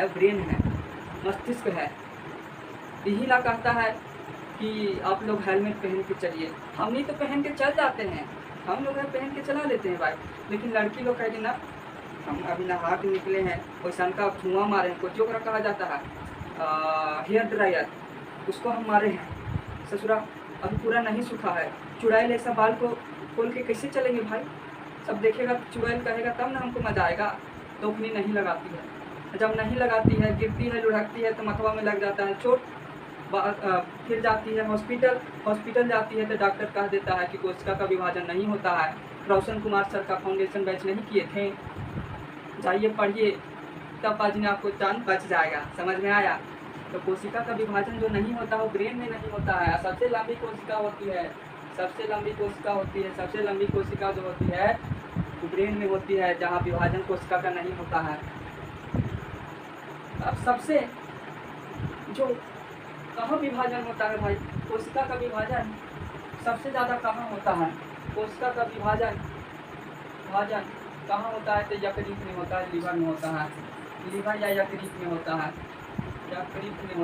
Brain है, मस्तिष्क है। यही ना कहता है कि आप लोग हेलमेट पहन के चलिए। हम ही तो पहन के चल जाते हैं, हम लोग पहन के चला लेते हैं बाइक, लेकिन लड़की लोग कहेगी ना हम अभी नहा के निकले हैं, वैसा का धुआं मारे हैं, कुछ जोकरा कहा जाता है हेयर ड्रायर, उसको हम मारे हैं। ससुरा अभी पूरा नहीं सूखा है, चुड़ैल ऐसा बाल को खोल के कैसे चलेंगे भाई? सब देखेगा चुड़ैल कहेगा तब ना हमको मज़ा आएगा। तो अपनी नहीं लगाती है, जब नहीं लगाती है गिरती है लुढ़कती है तो मथवा में लग जाता है चोट। फिर जाती है हॉस्पिटल जाती है तो डॉक्टर कह देता है कि कोशिका का विभाजन नहीं होता है। रोशन कुमार सर का फाउंडेशन बैच नहीं किए थे, जाइए पढ़िए, तब आज ने आपको जान बच जाएगा। समझ में आया? तो कोशिका का विभाजन जो नहीं होता वो ब्रेन में नहीं होता है। सबसे लंबी कोशिका होती है, सबसे लंबी कोशिका होती है, सबसे लंबी कोशिका जो होती है वो ब्रेन में होती है, जहाँ विभाजन कोशिका का नहीं होता है। अब सबसे जो कहाँ विभाजन होता है भाई? कोशिका का विभाजन सबसे ज़्यादा कहाँ होता है? कोशिका का विभाजन कहाँ होता है? तो यकृत में होता है, लीवर में होता है, लीवर या यकृत में होता है, यकृत में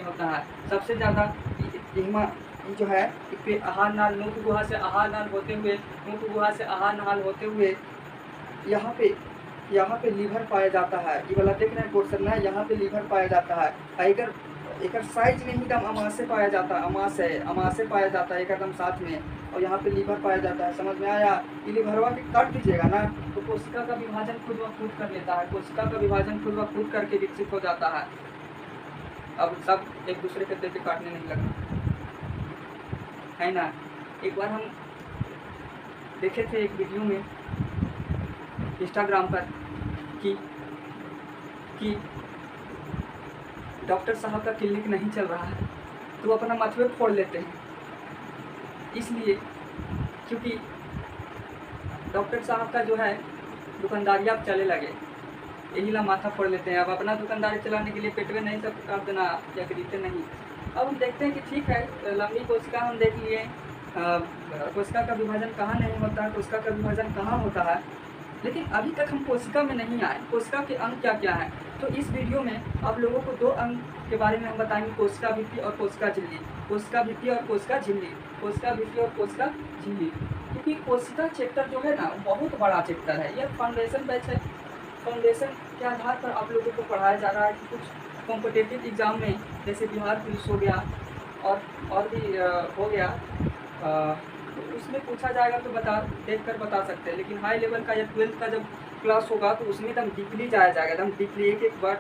होता है सबसे ज़्यादा। जो है पे आहार नाल, मुख गुहा से आहार नाल होते हुए, मुख गुहा से आहार नाल होते हुए यहाँ पे लीवर पाया जाता है। ये वाला देख रहे हैं पोर्शन है, यहाँ पे लीवर पाया जाता है। अगर एक साइज में एकदम अमाशय पाया जाता है, अमाशय पाया जाता है एकदम साथ में, और यहाँ पे लीवर पाया जाता है। समझ में आया? ये लीवरवा के काट दीजिएगा ना तो कोशिका का विभाजन खुद ब खुद कर लेता है, कोशिका का विभाजन खुद ब खुद करके विकसित हो जाता है। अब सब एक दूसरे के देख के काटने नहीं लगता है ना। एक बार हम देखे थे एक वीडियो में इंस्टाग्राम पर कि डॉक्टर साहब का क्लिनिक नहीं चल रहा है तो अपना मथवे फोड़ लेते हैं, इसलिए क्योंकि डॉक्टर साहब का जो है दुकानदारी अब चले लगे, यही ला माथा फोड़ लेते हैं। अब अपना दुकानदारी चलाने के लिए पेटवे नहीं सब कर देना या खरीदते नहीं। अब हम देखते हैं कि ठीक है, लंबी कोशिका हम देख लिए, कोशिका का विभाजन कहाँ नहीं होता है, कोशिका का विभाजन कहाँ होता है, लेकिन अभी तक हम कोशिका में नहीं आए। कोशिका के अंग क्या क्या हैं? तो इस वीडियो में आप लोगों को दो अंग के बारे में हम बताएंगे, कोशिका भित्ति और कोशिका झिल्ली, कोशिका भित्ति और कोशिका झिल्ली, कोशिका भित्ति और कोशिका झिल्ली। क्योंकि कोशिका चैप्टर जो है ना बहुत बड़ा चैप्टर है, यह फाउंडेशन बैच है। फाउंडेशन के आधार पर आप लोगों को पढ़ाया जा रहा है कि कुछ कॉम्पिटिटिव एग्ज़ाम में जैसे बिहार पुलिस हो गया और भी हो गया, तो उसमें पूछा जाएगा तो देख कर बता सकते हैं। लेकिन हाई लेवल का या 12th का जब क्लास होगा तो उसमें एकदम डीपली जाया जाएगा, एकदम डीपली एक एक वर्ड